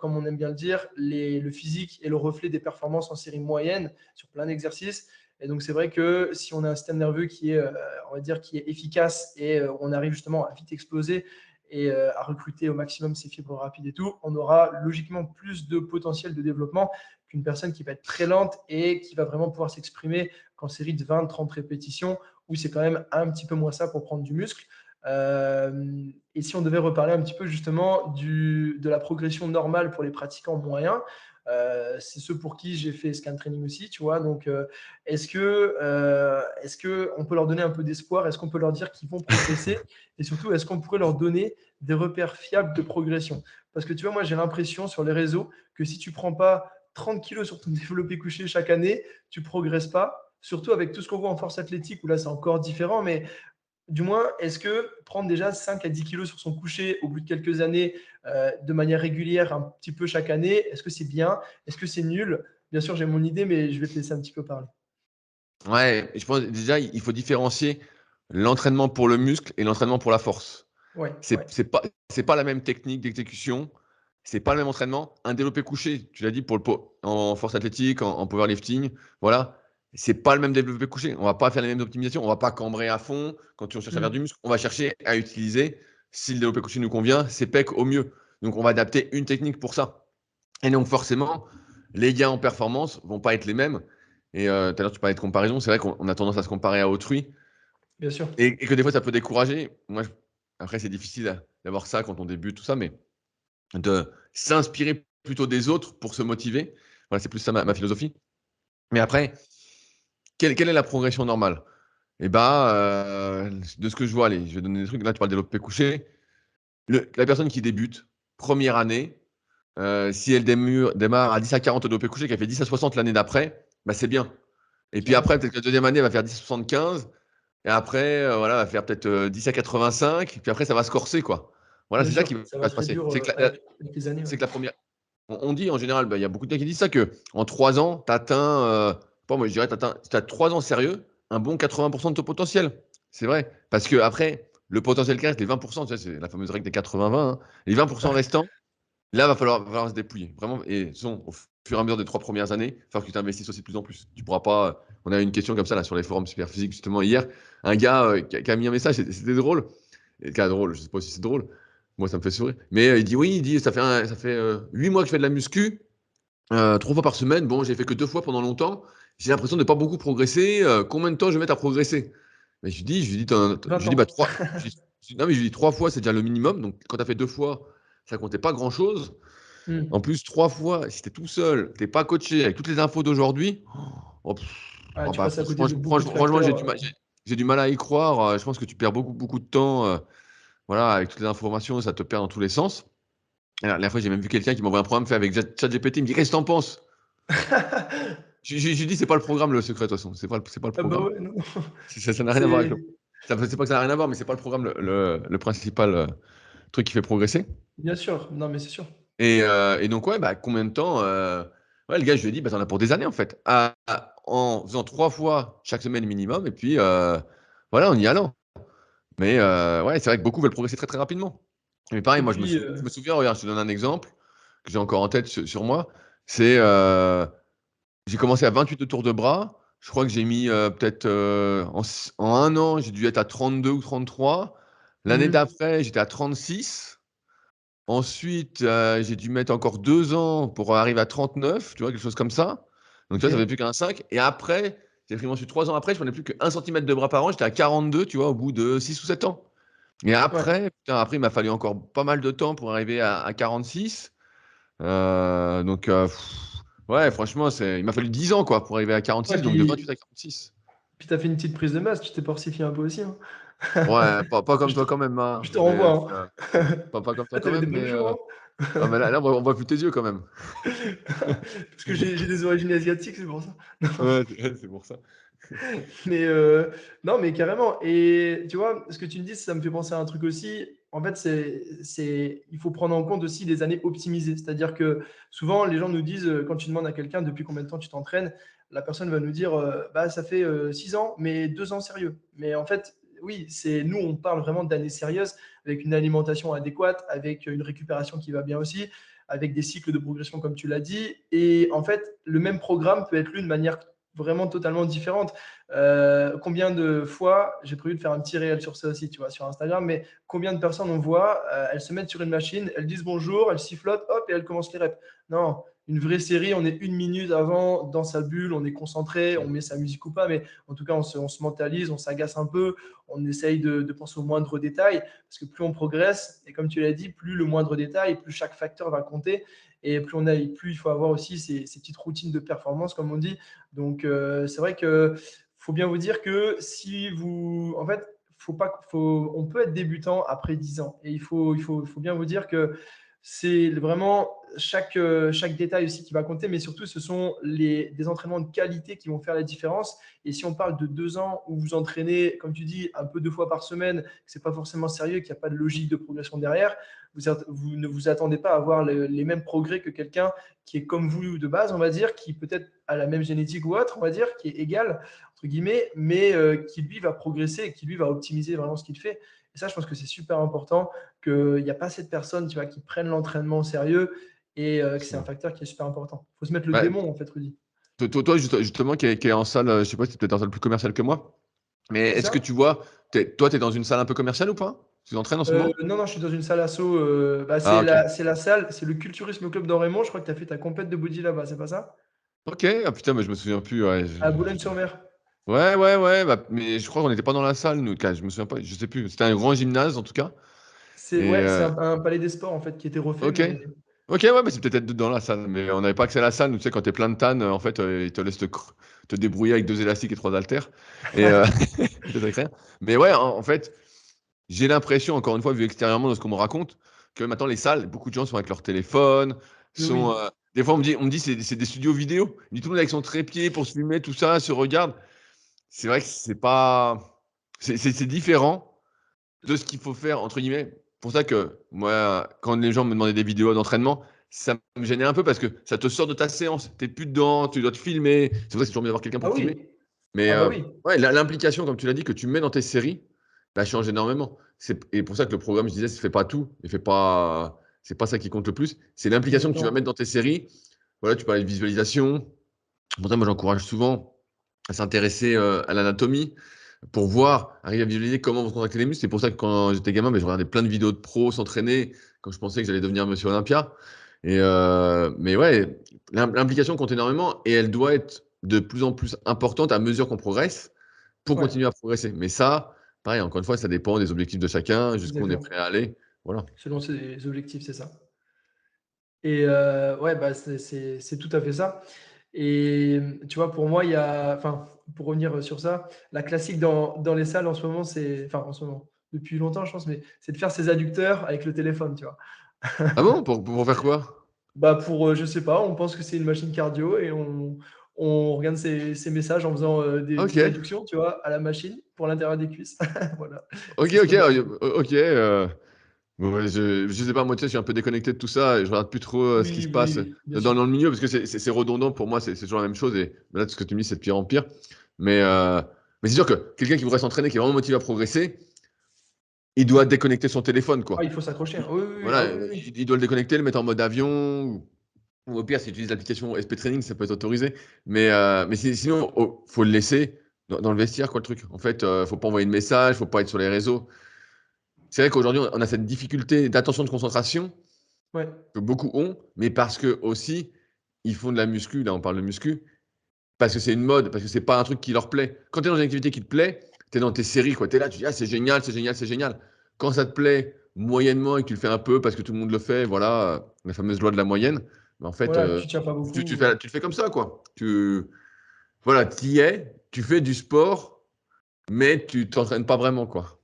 A: comme on aime bien le dire, le physique est le reflet des performances en série moyenne sur plein d'exercices. Et donc, c'est vrai que si on a un système nerveux qui est, on va dire, qui est efficace et on arrive justement à vite exploser et à recruter au maximum ces fibres rapides et tout, on aura logiquement plus de potentiel de développement qu'une personne qui va être très lente et qui va vraiment pouvoir s'exprimer qu'en série de 20-30 répétitions, où c'est quand même un petit peu moins ça pour prendre du muscle. Et si on devait reparler un petit peu justement de la progression normale pour les pratiquants moyens, c'est ceux pour qui j'ai fait scan training aussi, tu vois. Donc, est-ce que on peut leur donner un peu d'espoir? Est-ce qu'on peut leur dire qu'ils vont progresser? Et surtout, est-ce qu'on pourrait leur donner des repères fiables de progression? Parce que tu vois, moi, j'ai l'impression sur les réseaux que si tu prends pas 30 kilos sur ton développé couché chaque année, tu progresses pas. Surtout avec tout ce qu'on voit en force athlétique, où là, c'est encore différent. Mais du moins, est-ce que prendre déjà 5 à 10 kilos sur son coucher au bout de quelques années, de manière régulière, un petit peu chaque année, est-ce que c'est bien? Est-ce que c'est nul? Bien sûr, j'ai mon idée, mais je vais te laisser un petit peu parler.
B: Ouais, je pense déjà, il faut différencier l'entraînement pour le muscle et l'entraînement pour la force.
A: Ouais,
B: C'est
A: ouais,
B: c'est pas, c'est pas la même technique d'exécution, c'est pas le même entraînement. Un développé couché, tu l'as dit, en force athlétique, en powerlifting, voilà, c'est pas le même développé couché. On va pas faire les mêmes optimisations, on va pas cambrer à fond quand on cherche à faire du
A: mm,
B: muscle. On va chercher à utiliser, si le développé couché nous convient, ses pecs au mieux. Donc on va adapter une technique pour ça. Et donc forcément, les gains en performance vont pas être les mêmes. Et tout à l'heure, tu parlais de comparaison. C'est vrai qu'on a tendance à se comparer à autrui
A: bien sûr.
B: et que des fois, ça peut décourager. Moi, après, c'est difficile d'avoir ça quand on débute, tout ça, mais de s'inspirer plutôt des autres pour se motiver. Voilà, c'est plus ça ma philosophie. Mais après, quelle est la progression normale? Eh bien, de ce que je vois, allez, je vais donner des trucs. Là, tu parles de développé couché. La personne qui débute, première année, si elle démarre à 10 à 40 au développé couché, qu'elle fait 10 à 60 l'année d'après, bah, c'est bien. Et puis
A: Clairement.
B: après, peut-être que la deuxième année, elle va faire 10 à 75. Et après, voilà, va faire peut-être 10 à 85. Puis après, ça va se corser, quoi. Voilà,
A: Bien
B: c'est ça qui
A: sûr, ça va
B: va se
A: se
B: passer.
A: réduire,
B: C'est que
A: avec les années, ouais.
B: c'est que la première. On dit en général, bah, il y a beaucoup de gars qui disent ça, qu'en 3 ans, tu atteins, bon, moi je dirais, si tu as 3 ans sérieux, un bon 80% de ton potentiel. C'est vrai. Parce que après, le potentiel qui reste, les 20%, tu sais, c'est la fameuse règle des 80-20, hein. Les 20%
A: Ouais.
B: restants, là, va falloir se dépouiller. Vraiment. Et au fur et à mesure des 3 premières années, il va falloir que tu t'investisses aussi de plus en plus. Tu pourras pas. On a eu une question comme ça là, sur les forums Superphysique, justement, hier. Un gars qui a mis un message, c'était drôle. Et cas drôle, je sais pas si c'est drôle. Moi, ça me fait sourire. Mais il dit oui, il dit ça fait 8 mois que je fais de la muscu. 3 fois par semaine. Bon, j'ai fait que 2 fois pendant longtemps. J'ai l'impression de ne pas beaucoup progresser. Combien de temps je vais mettre à progresser? Mais je
A: 20
B: lui dis bah,
A: ans.
B: 3. Non, mais je lui dis 3 fois, c'est déjà le minimum. Donc, quand tu as fait 2 fois, ça comptait pas grand-chose.
A: Mmh.
B: En plus, 3 fois, si tu es tout seul, tu n'es pas coaché avec toutes les infos d'aujourd'hui, oh,
A: Ah,
B: oh,
A: tu
B: bah,
A: passes à côté de beaucoup de
B: franchement,
A: facteurs,
B: j'ai du mal à y croire. Je pense que tu perds beaucoup, beaucoup de temps. Voilà, avec toutes les informations, ça te perd dans tous les sens. Et la dernière fois, j'ai même vu quelqu'un qui m'envoie un programme fait avec ChatGPT. Il me dit qu'est-ce que t'en penses? J'ai dit, c'est pas le programme le secret, de toute façon. C'est pas le
A: Ah bah,
B: programme.
A: ouais, non.
B: Ça n'a rien à voir avec
A: C'est
B: le. C'est pas que ça n'a rien à voir, mais c'est pas le programme le principal truc qui fait progresser.
A: bien sûr, non, mais c'est sûr.
B: Et donc, ouais, bah, combien de temps ouais, le gars, je lui ai dit, bah, t'en as pour des années, en fait. En faisant 3 fois chaque semaine minimum, et puis voilà, en y allant. Mais ouais, c'est vrai que beaucoup veulent progresser très, très rapidement. Mais pareil,
A: Et
B: moi,
A: puis,
B: je me souviens, regarde, je te donne un exemple que j'ai encore en tête sur moi. C'est j'ai commencé à 28 de tours de bras. Je crois que j'ai mis peut-être en un an, j'ai dû être à 32 ou 33. L'année
A: mmh,
B: d'après, j'étais à 36. Ensuite, j'ai dû mettre encore 2 ans pour arriver à 39, tu vois, quelque chose comme ça. Donc, tu vois, ça fait
A: OK.
B: plus qu'un 5. Et après, j'ai pris ensuite 3 ans après, je prenais plus qu'un centimètre de bras par an. J'étais à 42, tu vois, au bout de 6 ou 7 ans. Et
A: Ouais.
B: après, putain, après, il m'a fallu encore pas mal de temps pour arriver à 46. Donc, ouais, franchement, il m'a fallu 10 ans quoi, pour arriver à
A: Ouais,
B: 46, donc de 28
A: puis
B: à 46.
A: tu as fait une petite prise de masse, tu t'es porsifié un peu aussi, hein?
B: Ouais, pas comme
A: Je te
B: toi quand même,
A: je
B: hein,
A: te
B: mais
A: renvoie, hein.
B: pas comme toi
A: Ah,
B: quand
A: tu avais des
B: même,
A: bonnes
B: mais
A: jambes,
B: ah,
A: hein?
B: mais là, on voit plus tes yeux quand même.
A: Parce que j'ai des origines asiatiques, c'est pour ça.
B: Ouais, c'est pour ça.
A: Mais non, mais carrément. Et tu vois, ce que tu me dis, ça me fait penser à un truc aussi. En fait, il faut prendre en compte aussi les années optimisées. C'est-à-dire que souvent, les gens nous disent, quand tu demandes à quelqu'un depuis combien de temps tu t'entraînes, la personne va nous dire, bah, ça fait 6 ans, mais 2 ans sérieux. Mais en fait, oui, nous, on parle vraiment d'années sérieuses, avec une alimentation adéquate, avec une récupération qui va bien aussi, avec des cycles de progression, comme tu l'as dit. Et en fait, le même programme peut être lu de manière vraiment totalement différente. Combien de fois, j'ai prévu de faire un petit réel sur ça aussi, tu vois, sur Instagram, mais combien de personnes on voit, elles se mettent sur une machine, elles disent bonjour, elles sifflotent, hop, et elles commencent les reps. Non, une vraie série, on est 1 minute avant, dans sa bulle, on est concentré, on met sa musique ou pas, mais en tout cas, on se mentalise, on s'agace un peu, on essaye de penser aux moindres détails, parce que plus on progresse, et comme tu l'as dit, plus le moindre détail, plus chaque facteur va compter, et plus il faut avoir aussi ces petites routines de performance, comme on dit. Donc, c'est vrai que faut bien vous dire que si vous, en fait, on peut être débutant après 10 ans. Et il faut bien vous dire que c'est vraiment chaque détail aussi qui va compter, mais surtout, ce sont des entraînements de qualité qui vont faire la différence. Et si on parle de 2 ans où vous entraînez, comme tu dis, un peu 2 fois par semaine, que ce n'est pas forcément sérieux, qu'il n'y a pas de logique de progression derrière, vous ne vous attendez pas à avoir les mêmes progrès que quelqu'un qui est comme vous de base, on va dire, qui peut-être a la même génétique ou autre, on va dire, qui est égal, entre guillemets, mais qui lui va progresser et qui lui va optimiser vraiment ce qu'il fait. Et ça, je pense que c'est super important, qu'il n'y a pas assez de personnes, tu vois, qui prennent l'entraînement au sérieux et que c'est un facteur qui est super important. Il faut se mettre le
B: Ouais,
A: démon, en fait, Rudy.
B: toi, justement, qui est en salle, je sais pas si tu es peut-être en salle plus commerciale que moi, mais
A: C'est
B: est-ce que
A: ça?
B: tu vois, toi, tu es dans une salle un peu commerciale ou pas? Tu t'entraînes en ce moment?
A: Non, non, je suis dans une salle asso. Bah,
B: Ah, ok.
A: c'est la salle, c'est le Culturisme Club d'Orléans. Je crois que tu as fait ta compète de body là-bas, c'est pas ça?
B: Ok, ah putain, mais je me souviens plus. Ouais,
A: À Boulogne-sur-Mer.
B: ouais, ouais, ouais, bah, mais je crois qu'on n'était pas dans la salle, nous, je me souviens pas, je sais plus. C'était un grand gymnase, en tout cas.
A: C'est
B: Et
A: ouais, c'est un palais des sports en fait qui a été refait,
B: ok.
A: mais
B: Ok, ouais, mais c'est peut-être dans la salle, mais on n'avait pas accès à la salle. Nous, tu sais, quand t'es plein de tannes, en fait, ils te laissent te débrouiller avec 2 élastiques et 3 haltères. Et peut-être avec rien. Mais ouais, en fait, j'ai l'impression, encore une fois, vu extérieurement de ce qu'on me raconte, que maintenant, les salles, beaucoup de gens sont avec leur téléphone, sont.
A: oui.
B: Des fois, on me dit c'est des studios vidéo. On dit tout le monde avec son trépied pour se filmer, tout ça, se regarde. C'est vrai que c'est pas. C'est différent de ce qu'il faut faire, entre guillemets. Pour ça que moi, quand les gens me demandaient des vidéos d'entraînement, ça me gênait un peu parce que ça te sort de ta séance. Tu n'es plus dedans, tu dois te filmer. C'est vrai que c'est toujours bien d'avoir quelqu'un
A: Ah
B: pour te filmer.
A: oui,
B: Mais
A: ah bah oui,
B: ouais, l'implication, comme tu l'as dit, que tu mets dans tes séries, bah, change énormément. Et pour ça que le programme, je disais, ne fait pas tout. C'est pas ça qui compte le plus. C'est l'implication que tu vas
A: exactement.
B: mettre dans tes séries. Voilà, tu parlais de visualisation. Pour ça, moi, j'encourage souvent à s'intéresser à l'anatomie pour voir, arriver à visualiser comment vous contractez les muscles. C'est pour ça que quand j'étais gamin, je regardais plein de vidéos de pros s'entraîner quand je pensais que j'allais devenir Monsieur Olympia. Mais ouais, l'implication compte énormément et elle doit être de plus en plus importante à mesure qu'on progresse pour
A: Ouais,
B: continuer à progresser. Mais ça, pareil, encore une fois, ça dépend des objectifs de chacun, jusqu'où on est
A: exactement.
B: prêt à aller. Voilà.
A: Selon ses objectifs, c'est ça. Et ouais, bah, c'est tout à fait ça. Et tu vois, pour moi, il y a, enfin, pour revenir sur ça, la classique dans les salles en ce moment, enfin, en ce moment, depuis longtemps, je pense, mais c'est de faire ses adducteurs avec le téléphone, tu vois.
B: Ah bon? Pour faire quoi?
A: Bah, je sais pas, on pense que c'est une machine cardio et on regarde ses messages en faisant
B: Ok.
A: des adductions, tu vois, à la machine pour l'intérieur des cuisses. Voilà,
B: Ok,
A: c'est ce
B: ok,
A: qu'on a.
B: ok. Bon, ouais, je sais pas, moi, tu sais, je suis un peu déconnecté de tout ça et je regarde plus trop ce qui
A: Oui,
B: se
A: oui,
B: passe
A: oui, bien
B: dans
A: sûr.
B: le milieu parce que c'est redondant pour moi, c'est toujours la même chose. Et là, tout ce que tu me dis, c'est de pire en pire. Mais, euh, mais c'est sûr que quelqu'un qui voudrait s'entraîner, qui est vraiment motivé à progresser, il doit déconnecter son téléphone,
A: Ah, il
B: quoi.
A: faut s'accrocher, hein. Oui, oui, oui. Ah
B: Voilà,
A: oui, oui, oui.
B: il doit le déconnecter, le mettre en mode avion. Ou au pire, s'il utilise l'application SP Training, ça peut être autorisé. Mais sinon, faut le laisser dans le vestiaire, quoi, le truc. En fait, faut pas envoyer de message, faut pas être sur les réseaux. C'est vrai qu'aujourd'hui, on a cette difficulté d'attention de concentration
A: Ouais.
B: que beaucoup ont, mais parce que aussi, ils font de la muscu, là on parle de muscu, parce que c'est une mode, parce que c'est pas un truc qui leur plaît. Quand tu es dans une activité qui te plaît, tu es dans tes séries, quoi. Tu es là, tu dis, ah, c'est génial, c'est génial, c'est génial. Quand ça te plaît moyennement et que tu le fais un peu parce que tout le monde le fait, voilà, la fameuse loi de la moyenne, mais en fait,
A: Voilà, tu tiens pas beaucoup.
B: tu le fais comme ça, quoi. Voilà, tu y es, tu fais du sport, mais tu t'entraînes pas vraiment, quoi.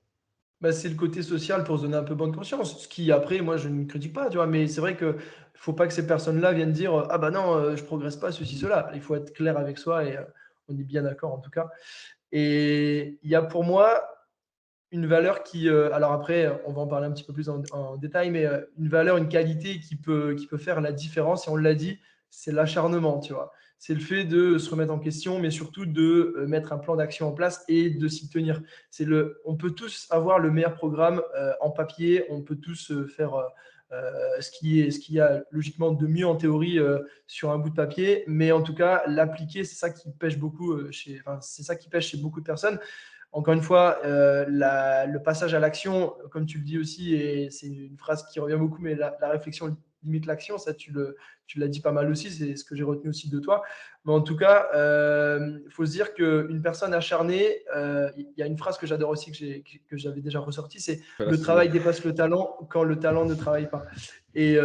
A: Bah, c'est le côté social pour se donner un peu bonne conscience. Ce qui, après, moi, je ne critique pas, tu vois, mais c'est vrai que faut pas que ces personnes-là viennent dire ah bah non, je progresse pas, ceci, cela. Il faut être clair avec soi et on est bien d'accord en tout cas. Et il y a pour moi une valeur qui, alors après, on va en parler un petit peu plus en détail, mais une valeur, une qualité qui peut faire la différence, et on l'a dit, c'est l'acharnement, tu vois. C'est le fait de se remettre en question, mais surtout de mettre un plan d'action en place et de s'y tenir. On peut tous avoir le meilleur programme en papier, on peut tous faire ce qu'il y a logiquement de mieux en théorie sur un bout de papier, mais en tout cas, l'appliquer, c'est ça qui pêche beaucoup enfin, c'est ça qui pêche chez beaucoup de personnes. Encore une fois, le passage à l'action, comme tu le dis aussi, et c'est une phrase qui revient beaucoup, mais la réflexion limite l'action, ça tu l'as dit pas mal aussi, c'est ce que j'ai retenu aussi de toi. Mais en tout cas, il faut se dire qu'une personne acharnée, il y a une phrase que j'adore aussi, que j'avais déjà ressortie, c'est
B: Voilà,
A: le
B: si tu veux.
A: travail dépasse le talent quand le talent ne travaille pas. Et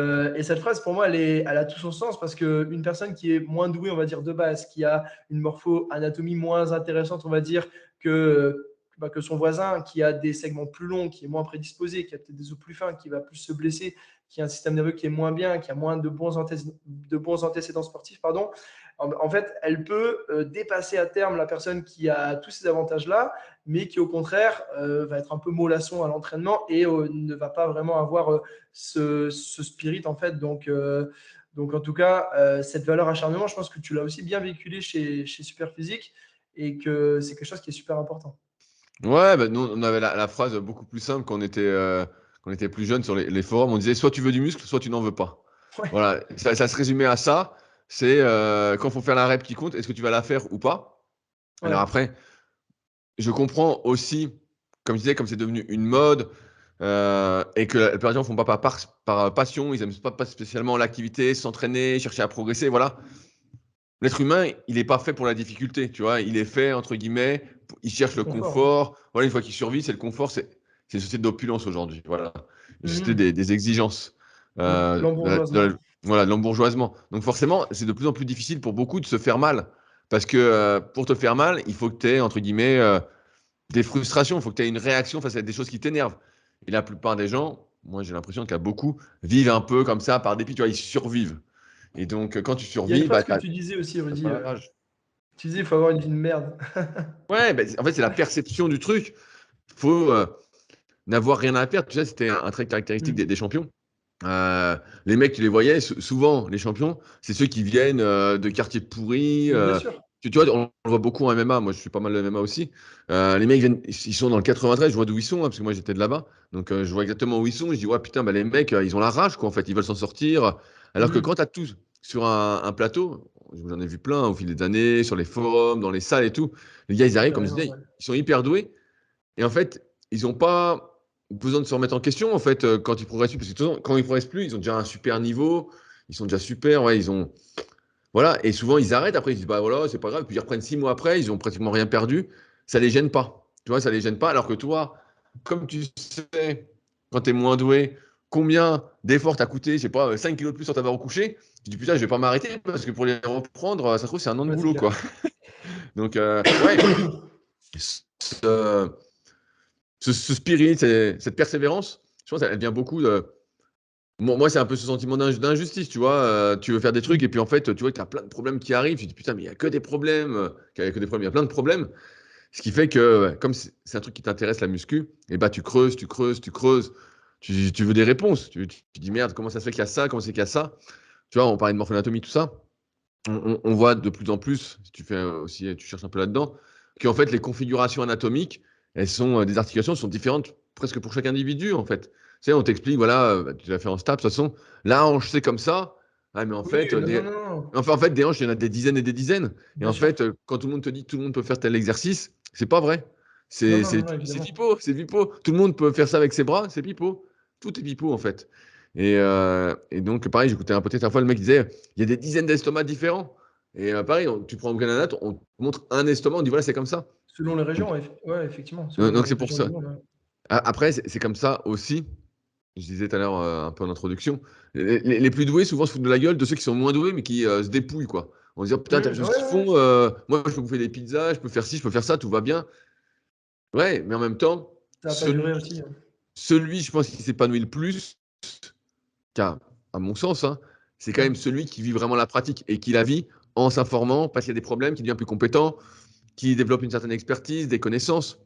A: cette phrase, pour moi, elle a tout son sens parce qu'une personne qui est moins douée, on va dire, de base, qui a une morpho-anatomie moins intéressante, on va dire, que son voisin, qui a des segments plus longs, qui est moins prédisposé, qui a peut-être des os plus fins, qui va plus se blesser, qui a un système nerveux qui est moins bien, qui a moins de bons antécédents sportifs, pardon. En fait, elle peut dépasser à terme la personne qui a tous ces avantages-là, mais qui au contraire va être un peu mollasson à l'entraînement et ne va pas vraiment avoir ce spirit en fait. Donc en tout cas, cette valeur acharnement, je pense que tu l'as aussi bien véhiculé chez Superphysique et que c'est quelque chose qui est super important.
B: Ouais, bah, nous, on avait la phrase beaucoup plus simple quand on était plus jeune sur les forums. On disait soit tu veux du muscle, soit tu n'en veux pas.
A: Ouais,
B: Voilà, ça se résumait à ça. C'est quand il faut faire la rep qui compte, est-ce que tu vas la faire ou pas? Alors
A: ouais,
B: après, je comprends aussi, comme je disais, comme c'est devenu une mode et que la plupart des gens font pas par passion, ils n'aiment pas spécialement l'activité, s'entraîner, chercher à progresser. Voilà, l'être humain, il n'est pas fait pour la difficulté, tu vois. Il est fait, entre guillemets, il cherche le
A: confort, hein.
B: confort. Voilà, une fois qu'il survit, c'est le confort. C'est une société d'opulence aujourd'hui. Voilà. Une société
A: Mhm.
B: des exigences.
A: L'embourgeoisement.
B: Voilà, de l'embourgeoisement. Donc forcément, c'est de plus en plus difficile pour beaucoup de se faire mal. Parce que pour te faire mal, il faut que tu aies, entre guillemets, des frustrations. Il faut que tu aies une réaction face à des choses qui t'énervent. Et la plupart des gens, moi j'ai l'impression qu'il y a beaucoup, vivent un peu comme ça par dépit. Tu vois, ils survivent. Et donc, quand tu
A: Il y a une
B: survis, bah,
A: phrase
B: tu
A: que tu disais aussi,
B: n'as
A: Rudy.
B: pas la rage.
A: Tu disais il faut avoir une vie de merde.
B: Ouais, bah, en fait, c'est la perception du truc. faut n'avoir rien à perdre. Tu sais, c'était un trait caractéristique
A: Mmh.
B: des champions. Les mecs, tu les voyais, souvent, les champions, c'est ceux qui viennent de quartiers pourris.
A: Mais bien sûr.
B: Tu vois, on le voit beaucoup en MMA. Moi, je suis pas mal de MMA aussi. Les mecs viennent, ils sont dans le 93. Je vois d'où ils sont, hein, parce que moi, j'étais de là-bas. Donc, je vois exactement où ils sont. Je dis, ouais, putain, bah, les mecs, ils ont la rage, quoi, en fait. Ils veulent s'en sortir. Alors que
A: Mmh.
B: quand tu as tous sur un plateau, j'en ai vu plein au fil des années, sur les forums, dans les salles et tout. Les gars, ils arrivent, comme je
A: Carrément,
B: disais,
A: ouais.
B: ils sont hyper doués. Et en fait, ils n'ont pas besoin de se remettre en question en fait quand ils progressent plus. Parce que de toute façon, quand ils progressent plus, ils ont déjà un super niveau, ils sont déjà super, ouais, ils ont voilà. Et souvent ils arrêtent. Après ils disent bah voilà, c'est pas grave. Puis ils reprennent 6 mois après, ils ont pratiquement rien perdu. Ça les gêne pas. Tu vois, ça les gêne pas. Alors que toi, comme tu sais, quand tu es moins doué, combien d'efforts t'as coûté, je sais pas, 5 kilos de plus sur ta barre au coucher. Tu dis putain, je vais pas m'arrêter parce que pour les reprendre, ça se trouve c'est un an de
A: Ouais, c'est
B: boulot
A: clair.
B: quoi. Donc ouais, ce, ce spirit, cette persévérance, je pense, elle vient beaucoup de. Moi, c'est un peu ce sentiment d'injustice, tu vois. Tu veux faire des trucs
A: Mmh.
B: et puis en fait, tu vois que tu as plein de problèmes qui arrivent. Tu te dis putain, mais il n'y a que des problèmes. Il n'y a que des problèmes, il y a plein de problèmes. Ce qui fait que, ouais, comme c'est un truc qui t'intéresse, la muscu, et bah tu creuses, tu creuses, tu creuses. Tu veux des réponses. Tu dis merde, comment ça se fait qu'il y a ça, comment c'est qu'il y a ça. Tu vois, on parlait de morphonatomie, tout ça. On voit de plus en plus, si tu fais aussi, tu cherches un peu là-dedans, qu'en fait, les configurations anatomiques, elles sont, des articulations sont différentes presque pour chaque individu, en fait. Tu sais, on t'explique, voilà, tu l'as fait en STAPS, de toute façon, la hanche, c'est comme ça. Ah, mais en
A: Oui,
B: fait,
A: non, non, non, non.
B: des hanches, il y en a des dizaines et des dizaines. Et
A: Bien
B: en
A: sûr.
B: fait, quand tout le monde te dit que tout le monde peut faire tel exercice, c'est pas vrai.
A: Non,
B: C'est
A: non, non,
B: c'est-
A: non,
B: c'est
A: évidemment.
B: pipeau, c'est pipeau. Tout le monde peut faire ça avec ses bras, c'est pipeau. Tout est pipeau, en fait. Et donc, pareil, j'écoutais un pote, fois, le mec disait, il y a des dizaines d'estomacs différents. Et pareil, tu prends aucun anate, on te montre un estomac, on dit voilà, c'est comme ça.
A: Selon les régions,
B: Donc,
A: ouais, effectivement, selon
B: donc
A: les
B: c'est pour
A: régions du
B: ça.
A: monde, ouais.
B: Après, c'est comme ça aussi. Je disais tout à l'heure un peu en introduction. Les plus doués, souvent, se foutent de la gueule de ceux qui sont moins doués, mais qui se dépouillent, quoi. On se dit, oh, putain, t'as
A: Mmh,
B: vu ce
A: ouais,
B: qu'ils
A: ouais,
B: font moi, je peux bouffer des pizzas, je peux faire ci, je peux faire ça, tout va bien. Ouais, mais en même temps,
A: ça va pas durer
B: celui,
A: aussi, hein.
B: celui je pense, qui s'épanouit le plus, à mon sens, hein, c'est quand même
A: Mmh.
B: celui qui vit vraiment la pratique et qui la vit en s'informant parce qu'il y a des problèmes, qui devient plus compétent, qui développe une certaine expertise, des connaissances.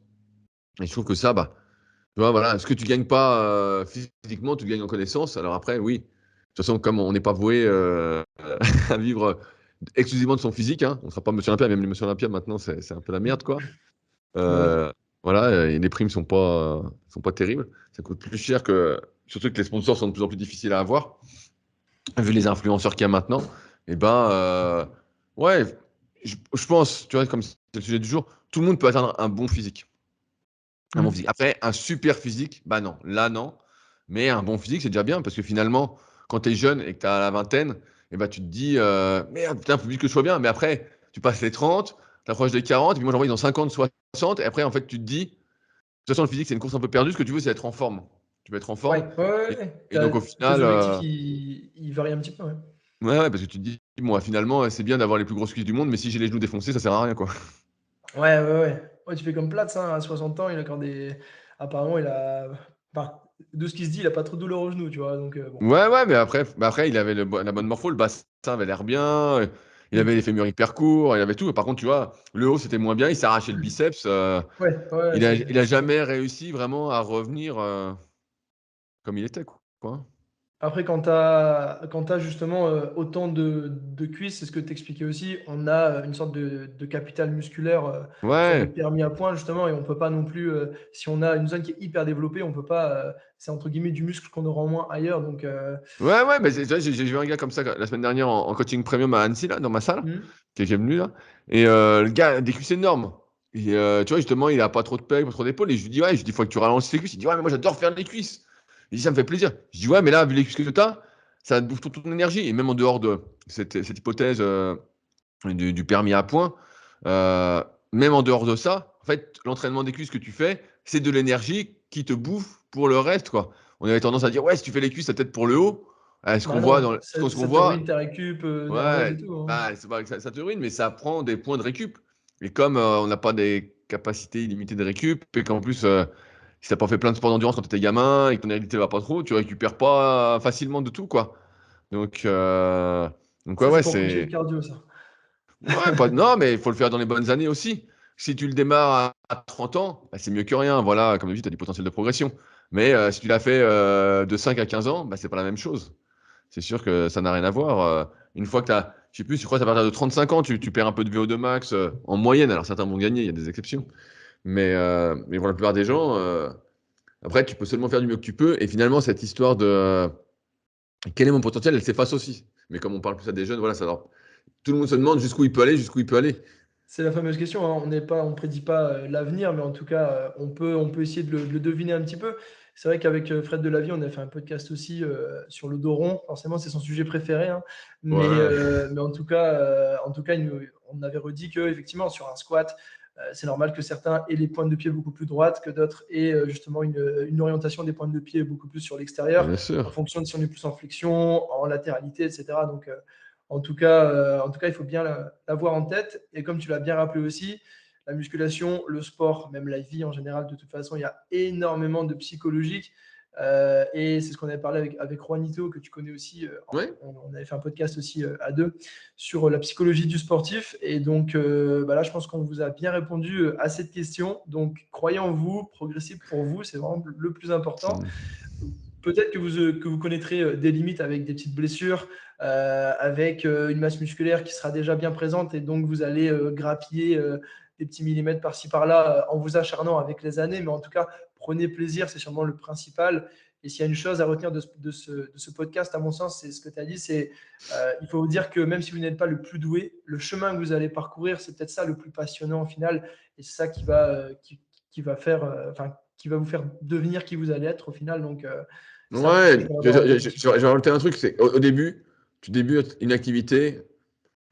B: Et je trouve que ça, bah, tu vois, voilà, ce que tu gagnes pas physiquement, tu le gagnes en connaissances. Alors après, oui, de toute façon, comme on n'est pas voué à vivre exclusivement de son physique, hein, on ne sera pas Monsieur Olympia, même les Monsieur Olympia maintenant, c'est un peu la merde, quoi.
A: Ouais.
B: Euh, voilà, et les primes sont pas terribles. Ça coûte plus cher que, surtout que les sponsors sont de plus en plus difficiles à avoir vu les influenceurs qu'il y a maintenant, et ben, ouais, je pense, tu vois, comme c'est le sujet du jour, tout le monde peut atteindre un bon physique. Un bon
A: Mmh.
B: physique. Après, un super physique, bah non, là non. Mais un bon physique, c'est déjà bien, parce que finalement, quand tu es jeune et que tu as la vingtaine, et bah, tu te dis, merde, putain, faut vite que je sois bien. Mais après, tu passes les 30, tu approches des 40, et puis moi j'en vois, ils ont 50, 60, et après, en fait, tu te dis, de toute façon, le physique, c'est une course un peu perdue, ce que tu veux, c'est être en forme. Tu veux être en
A: Ouais,
B: forme,
A: ouais, ouais,
B: et,
A: ouais.
B: et donc au
A: Tes
B: final,
A: objectifs, ils varient un petit peu, ouais.
B: ouais, ouais, parce que tu te dis, moi, finalement, c'est bien d'avoir les plus grosses cuisses du monde, mais si j'ai les genoux défoncés, ça sert à rien, quoi.
A: Ouais, ouais, ouais. Ouais, tu fais comme Platz, hein, à 60 ans, il a encore des apparemment, il a enfin, de ce qui se dit, il a pas trop de douleur aux genoux, tu vois? Donc bon.
B: Ouais, ouais, mais après il avait la bonne morpho, le bassin avait l'air bien, il avait les
A: Mmh.
B: fémurs hyper courts, il avait tout. Par contre, tu vois, le haut, c'était moins bien, il s'est arraché le biceps.
A: Ouais, ouais, ouais,
B: Il a
A: c'est sûr.
B: jamais réussi vraiment à revenir comme il était, quoi.
A: Après, quand tu as justement, autant de cuisses, c'est ce que tu expliquais aussi, on a, une sorte de capital musculaire, une sorte de
B: Ouais,
A: permis à points justement et on peut pas non plus, si on a une zone qui est hyper développée, on peut pas, c'est entre guillemets «du muscle» qu'on aura en moins ailleurs donc
B: ouais, ouais, mais tu vois, j'ai vu un gars comme ça la semaine dernière en coaching premium à Annecy, là, dans ma salle,
A: mmh,
B: qui est venu, là. Et le gars a des cuisses énormes. Et tu vois, justement, il a pas trop de pecs, pas trop d'épaules. Et je lui dis, ouais, il faut que tu ralentisses les cuisses. Il dit, ouais, mais moi, j'adore faire les cuisses. Il dit, ça me fait plaisir. Je dis, ouais, mais là, vu les cuisses que tu as, ça te bouffe toute ton énergie. Et même en dehors de cette hypothèse du permis à points, euh, même en dehors de ça, en fait, l'entraînement des cuisses que tu fais, c'est de l'énergie qui te bouffe pour le reste, quoi. On avait tendance à dire, ouais, si tu fais les cuisses, c'est peut-être pour le haut. Ce qu'on
A: bah
B: voit
A: non,
B: ce qu'on
A: ça te ruine
B: voit,
A: ta récup, nerveuse et
B: ouais,
A: tout, hein.
B: bah, c'est pas que ça te ruine, mais ça prend des points de récup. Et comme on n'a pas des capacités illimitées de récup, et qu'en plus, si t'as pas fait plein de sports d'endurance quand t'étais gamin et que ton hérédité va pas trop, tu récupères pas facilement de tout, quoi. Donc, donc ouais,
A: Ça, c'est
B: ouais,
A: pour coacher le
B: c'est.
A: cardio ça.
B: Ouais, pas... non, mais il faut le faire dans les bonnes années aussi. Si tu le démarres à 30 ans, bah, c'est mieux que rien. Voilà, comme tu dis, tu as du potentiel de progression. Mais si tu l'as fait de 5 à 15 ans, bah, c'est pas la même chose. C'est sûr que ça n'a rien à voir. Une fois que tu as, je sais plus, je crois qu'à partir de 35 ans, tu perds un peu de VO2 max en moyenne. Alors certains vont gagner, il y a des exceptions. Mais pour la plupart des gens, après, tu peux seulement faire du mieux que tu peux. Et finalement, cette histoire de quel est mon potentiel, elle s'efface aussi. Mais comme on parle plus à des jeunes, voilà, tout le monde se demande jusqu'où il peut aller, jusqu'où il peut aller.
A: C'est la fameuse question, hein. On prédit pas l'avenir, mais en tout cas, on peut essayer de le deviner un petit peu. C'est vrai qu'avec Fred Delavie, on a fait un podcast aussi sur le dos rond. Forcément, c'est son sujet préféré, hein.
B: Ouais,
A: Mais en tout cas, on avait redit que effectivement sur un squat, c'est normal que certains aient les pointes de pied beaucoup plus droites que d'autres aient justement une orientation des pointes de pied beaucoup plus sur l'extérieur,
B: bien
A: en
B: sûr.
A: fonction de si on est plus en flexion, en latéralité, etc. Donc, en tout cas, il faut bien l'avoir en tête. Et comme tu l'as bien rappelé aussi, la musculation, le sport, même la vie en général, de toute façon, il y a énormément de psychologique. Et c'est ce qu'on avait parlé avec Juanito, que tu connais aussi.
B: Ouais.
A: On avait fait un podcast aussi à deux sur la psychologie du sportif. Et donc, là, je pense qu'on vous a bien répondu à cette question. Donc, croyez en vous, progressez pour vous, c'est vraiment le plus important. Peut-être que vous connaîtrez des limites avec des petites blessures, avec une masse musculaire qui sera déjà bien présente et donc vous allez grappiller des petits millimètres par-ci par-là en vous acharnant avec les années. Mais en tout cas, prenez plaisir, c'est sûrement le principal. Et s'il y a une chose à retenir de ce podcast, à mon sens, c'est ce que tu as dit, c'est il faut vous dire que même si vous n'êtes pas le plus doué, le chemin que vous allez parcourir, c'est peut-être ça le plus passionnant au final. Et c'est ça qui va faire, qui va vous faire devenir qui vous allez être au final. Donc, c'est important
B: Ouais,
A: de l'avoir en tête aussi.
B: je vais rajouter un truc, c'est au début, tu débutes une activité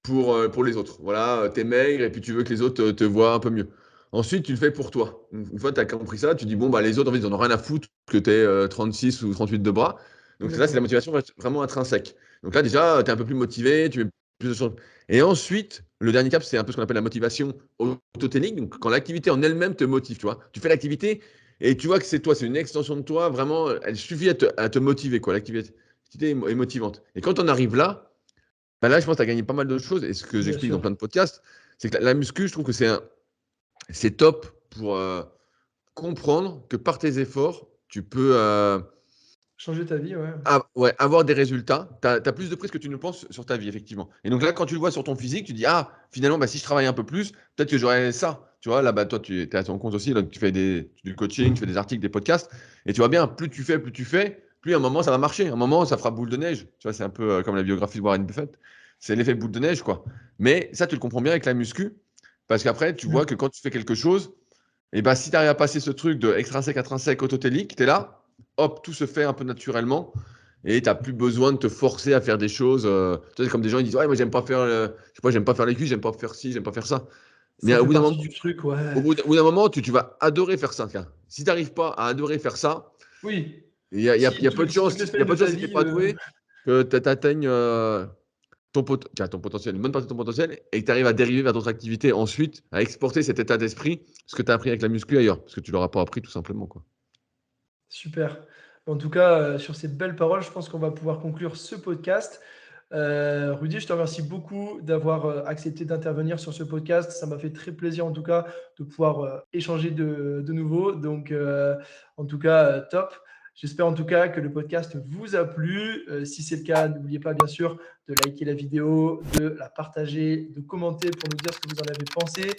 B: pour les autres. Voilà, tu es maigre et puis tu veux que les autres te voient un peu mieux. Ensuite, tu le fais pour toi. Une fois que tu as compris ça, tu dis, bon, bah, les autres, en fait, ils n'en ont rien à foutre que tu aies 36 ou 38 de bras. Donc là, c'est la
A: Exactement.
B: motivation vraiment intrinsèque. Donc là, déjà, tu es un peu plus motivé, tu mets plus de choses. Et ensuite, le dernier cap, c'est un peu ce qu'on appelle la motivation autoténique. Donc quand l'activité en elle-même te motive, tu vois. Tu fais l'activité et tu vois que c'est toi, c'est une extension de toi. Vraiment, elle suffit à te motiver, quoi. L'activité est motivante. Et quand on arrive là, bah là, je pense que tu as gagné pas mal de choses. Et ce que
A: Bien
B: j'explique dans
A: sûr.
B: plein de podcasts, c'est que la muscu, je trouve que c'est top pour comprendre que par tes efforts, tu peux
A: Changer ta vie, ouais.
B: ouais, avoir des résultats. Tu as plus de prise que tu ne penses sur ta vie, effectivement. Et donc là, quand tu le vois sur ton physique, tu dis, ah, finalement, bah, si je travaille un peu plus, peut-être que j'aurais ça. Tu vois, là, bah, toi, tu es à ton compte aussi, donc tu fais du coaching, tu fais des articles, des podcasts. Et tu vois bien, plus tu fais, plus à un moment, ça va marcher. À un moment, ça fera boule de neige. Tu vois, c'est un peu comme la biographie de Warren Buffett. C'est l'effet boule de neige, quoi. Mais ça, tu le comprends bien avec la muscu. Parce qu'après, tu vois
A: Mm.
B: que quand tu fais quelque chose, et bah, si tu arrives à passer ce truc de extrinsèque, intrinsèque, autotélique, tu es là, hop, tout se fait un peu naturellement. Et tu n'as plus besoin de te forcer à faire des choses. Tu sais, comme des gens ils disent, ouais, moi j'aime pas faire, je sais pas, j'aime pas faire les cuisses, j'aime pas faire ci, j'aime pas faire ça. Mais
A: Ça
B: au
A: fait
B: bout d'un
A: partie
B: moment,
A: du truc, ouais.
B: au bout d'un moment, tu vas adorer faire ça. Tiens. Si tu n'arrives pas à adorer faire ça,
A: Oui.
B: il y a peu de
A: Si toutes
B: chances,
A: les
B: il y a
A: semaines
B: peu
A: de
B: de chances
A: ta
B: si tu n'es
A: vie,
B: pas doué que tu atteignes ton potentiel, une bonne partie de ton potentiel, et que tu arrives à dériver vers d'autres activités ensuite, à exporter cet état d'esprit, ce que tu as appris avec la muscu ailleurs, parce que tu l'auras pas appris tout simplement, quoi.
A: super. En tout cas, sur ces belles paroles, je pense qu'on va pouvoir conclure ce podcast. Rudy, je te remercie beaucoup d'avoir accepté d'intervenir sur ce podcast. Ça m'a fait très plaisir en tout cas de pouvoir échanger de nouveau. Donc, en tout cas, top. J'espère en tout cas que le podcast vous a plu. Si c'est le cas, n'oubliez pas bien sûr de liker la vidéo, de la partager, de commenter pour nous dire ce que vous en avez pensé.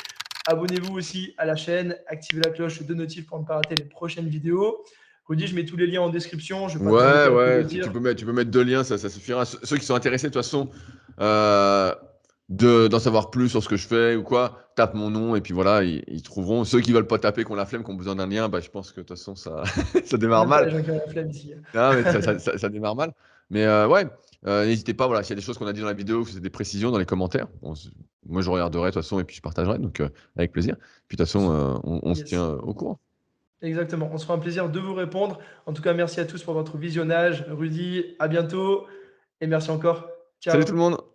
A: Abonnez-vous aussi à la chaîne, activez la cloche de notif pour ne pas rater les prochaines vidéos. Rudy, je mets tous les liens en description. Je ne vais pas
B: Ouais,
A: t'embêter à te le
B: ouais, tu
A: dire.
B: tu peux mettre deux liens, ça suffira. Ceux qui sont intéressés, de toute façon, d'en savoir plus sur ce que je fais ou quoi, tape mon nom et puis voilà, ils trouveront. Ceux qui veulent pas taper, qui ont la flemme, qui ont besoin d'un lien, bah, je pense que de toute façon, ça, ça démarre
A: Même pas
B: mal.
A: les gens qui ont la flemme ici.
B: Non, mais ça démarre mal. Mais ouais, n'hésitez pas, voilà, s'il y a des choses qu'on a dit dans la vidéo, ou si c'est des précisions dans les commentaires. Bon, moi, je regarderai de toute façon et puis je partagerai, donc avec plaisir. Puis de toute façon, on se tient
A: Yes.
B: au courant.
A: Exactement. On se fera un plaisir de vous répondre. En tout cas, merci à tous pour votre visionnage. Rudy, à bientôt et merci encore.
B: Salut tout le
A: Ciao.
B: monde!